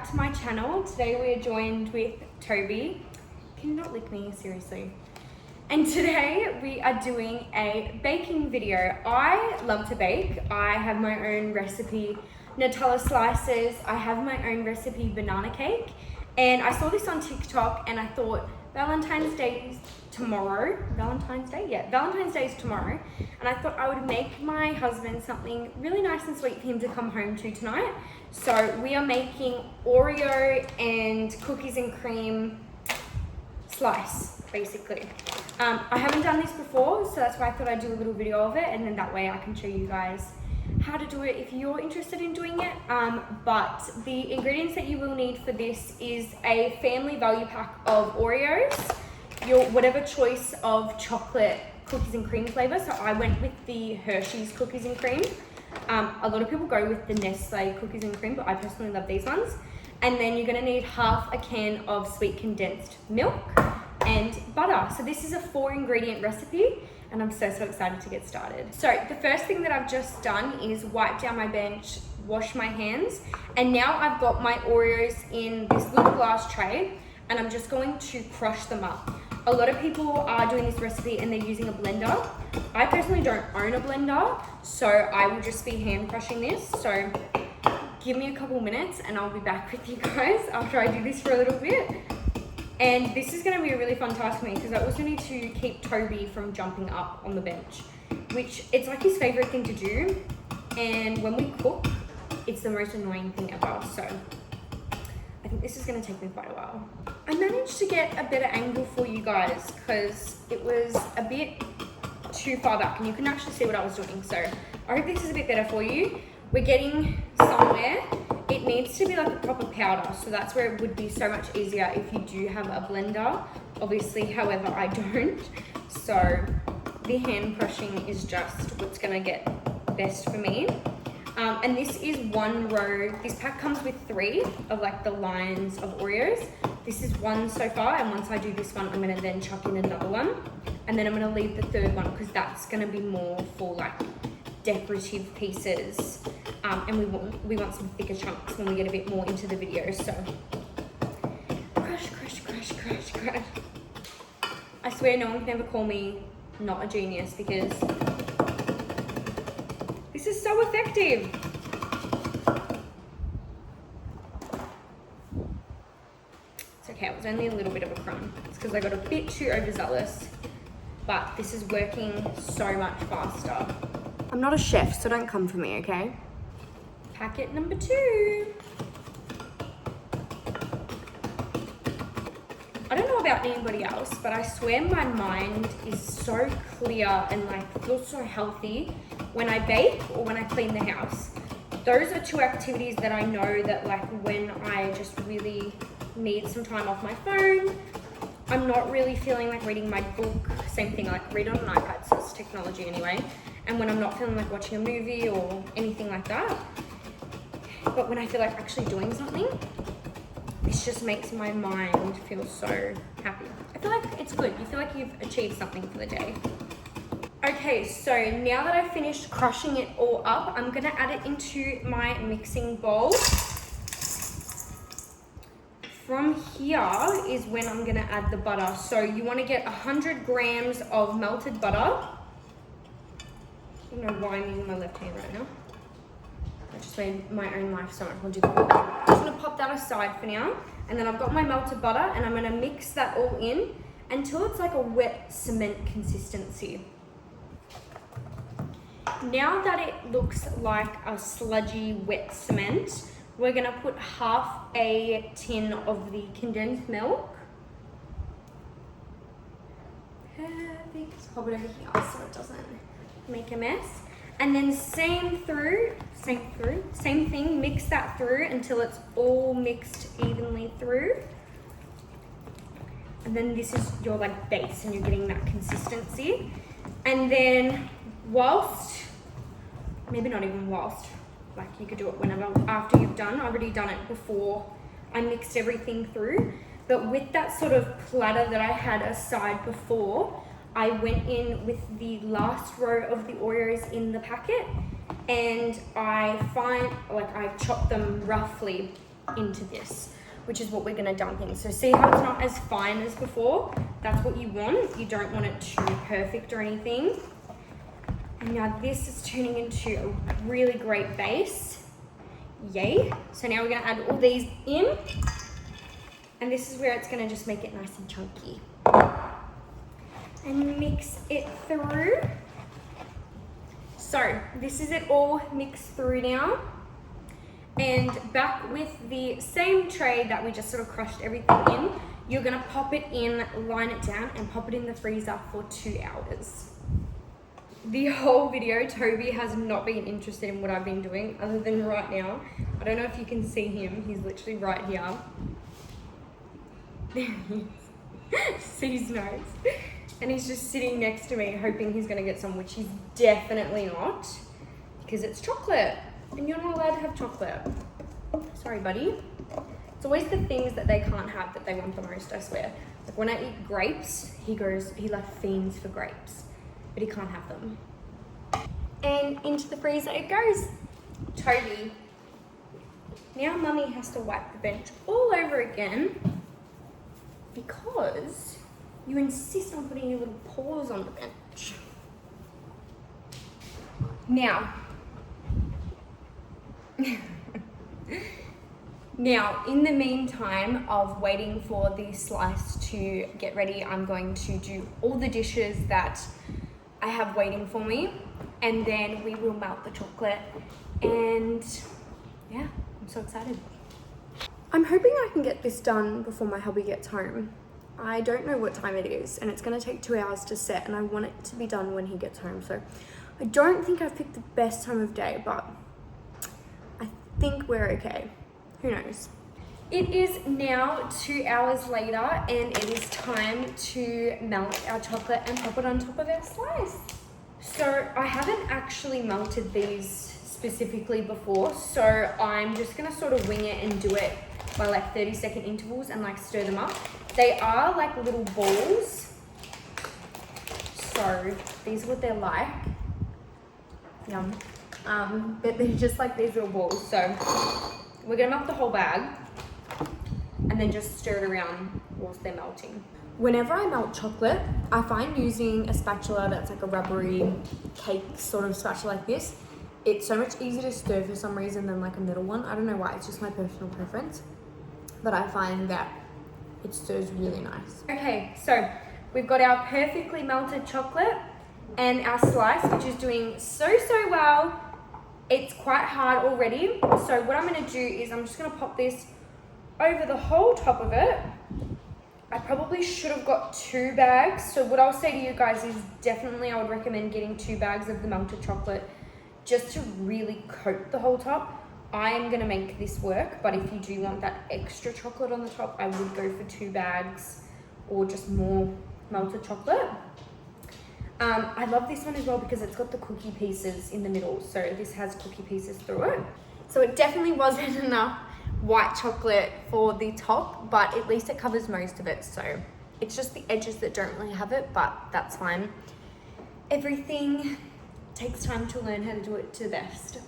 back to my channel. Today we are joined with Toby. Can you not lick me, seriously? And today we are doing a baking video. I love to bake. I have my own recipe Nutella slices. I have my own recipe banana cake. And I saw this on TikTok and I thought Valentine's Day is tomorrow. Valentine's Day? Yeah, Valentine's Day is tomorrow. And I thought I would make my husband something really nice and sweet for him to come home to tonight. So we are making Oreo and cookies and cream slice, basically. I haven't done this before, so that's why I thought I'd do a little video of it, and then that way I can show you guys how to do it if you're interested in doing it. But the ingredients that you will need for this is a family value pack of Oreos, your whatever choice of chocolate cookies and cream flavor. So I went with the Hershey's cookies and cream. A lot of people go with the Nestle cookies and cream, but I personally love these ones. And then you're gonna need half a can of sweet condensed milk and butter. So this is a 4-ingredient recipe and I'm so excited to get started. So the first thing that I've just done is wipe down my bench, wash my hands, and now I've got my Oreos in this little glass tray and I'm just going to crush them up. A lot of people are doing this recipe and they're using a blender. I personally don't own a blender, so I will just be hand crushing this. So give me a couple minutes and I'll be back with you guys after I do this for a little bit. And this is gonna be a really fun task for me because I also need to keep Toby from jumping up on the bench, which it's like his favorite thing to do. And when we cook, it's the most annoying thing ever. So I think this is gonna take me quite a while. I managed to get a better angle for you guys because it was a bit too far back and you couldn't actually see what I was doing. So I hope this is a bit better for you. We're getting somewhere. It needs to be like a proper powder, so that's where it would be so much easier if you do have a blender. Obviously, however, I don't. So the hand crushing is just what's gonna get best for me. And this is one row. This pack comes with 3 of like the lines of Oreos. This is 1 so far, and once I do this one, I'm gonna then chuck in another one. And then I'm gonna leave the 3rd one because that's gonna be more for like decorative pieces. And we want some thicker chunks when we get a bit more into the video. So crush, crush, crush, crush, crush. I swear no one can ever call me not a genius because this is so effective. It's okay, it was only a little bit of a crumb. It's because I got a bit too overzealous, but this is working so much faster. I'm not a chef, so don't come for me, okay? Packet number 2. I don't know about anybody else, but I swear my mind is so clear and like feels so healthy when I bake or when I clean the house. Those are 2 activities that I know that like when I just really need some time off my phone, I'm not really feeling like reading my book. Same thing, like read on an iPad, so it's technology anyway. And when I'm not feeling like watching a movie or anything like that. But when I feel like actually doing something, this just makes my mind feel so happy. I feel like it's good. You feel like you've achieved something for the day. Okay, so now that I've finished crushing it all up, I'm gonna add it into my mixing bowl. From here is when I'm gonna add the butter. So you wanna get 100 grams of melted butter. I don't know why I'm using my left hand right now. I just made my own life so much more difficult. I'm just gonna pop that aside for now. And then I've got my melted butter and I'm gonna mix that all in until it's like a wet cement consistency. Now that it looks like a sludgy wet cement, we're gonna put half a tin of the condensed milk. Perfect. Just pop it over here so it doesn't make a mess. And then same thing, mix that through until it's all mixed evenly through. And then this is your like base and you're getting that consistency. And then maybe not even whilst, like you could do it whenever, after you've done, I've already done it before I mixed everything through. But with that sort of platter that I had aside before, I went in with the last row of the Oreos in the packet and I chopped them roughly into this, which is what we're gonna dump in. So see how it's not as fine as before? That's what you want. You don't want it too perfect or anything. And now this is turning into a really great base. Yay. So now we're gonna add all these in. And this is where it's gonna just make it nice and chunky. And mix it through. So this is it all mixed through now. And back with the same tray that we just sort of crushed everything in, you're gonna pop it in, line it down, and pop it in the freezer for 2 hours. The whole video, Toby has not been interested in what I've been doing, other than right now. I don't know if you can see him, he's literally right here. There he is. See his nose? And he's just sitting next to me, hoping he's gonna get some, which he's definitely not, because it's chocolate. And you're not allowed to have chocolate. Sorry, buddy. It's always the things that they can't have that they want the most, I swear. Like when I eat grapes, he like fiends for grapes, but he can't have them. And into the freezer it goes. Toby. Now Mummy has to wipe the bench all over again because you insist on putting your little paws on the bench. Now, in the meantime of waiting for the slice to get ready, I'm going to do all the dishes that I have waiting for me, and then we will melt the chocolate. And yeah, I'm so excited. I'm hoping I can get this done before my hubby gets home. I don't know what time it is, and it's going to take 2 hours to set, and I want it to be done when he gets home. So I don't think I've picked the best time of day, but I think we're okay. Who knows? It is now 2 hours later, and it is time to melt our chocolate and pop it on top of our slice. So I haven't actually melted these specifically before, so I'm just gonna sort of wing it and do it by like 30-second intervals and like stir them up. They are like little balls, so these are what they're like. Yum. But they're just like these little balls. So we're gonna melt the whole bag and then just stir it around whilst they're melting. Whenever I melt chocolate, I find using a spatula that's like a rubbery cake sort of spatula like this, it's so much easier to stir for some reason than like a metal one. I don't know why, it's just my personal preference. But I find that it stirs really nice. Okay, so we've got our perfectly melted chocolate and our slice, which is doing so well. It's quite hard already. So what I'm gonna do is I'm just gonna pop this over the whole top of it. I probably should have got 2 bags. So what I'll say to you guys is definitely I would recommend getting 2 bags of the melted chocolate just to really coat the whole top. I am gonna make this work, but if you do want that extra chocolate on the top, I would go for 2 bags or just more melted chocolate. I love this one as well because it's got the cookie pieces in the middle. So this has cookie pieces through it. So it definitely wasn't enough white chocolate for the top, but at least it covers most of it. So it's just the edges that don't really have it, but that's fine. Everything takes time to learn how to do it to the best.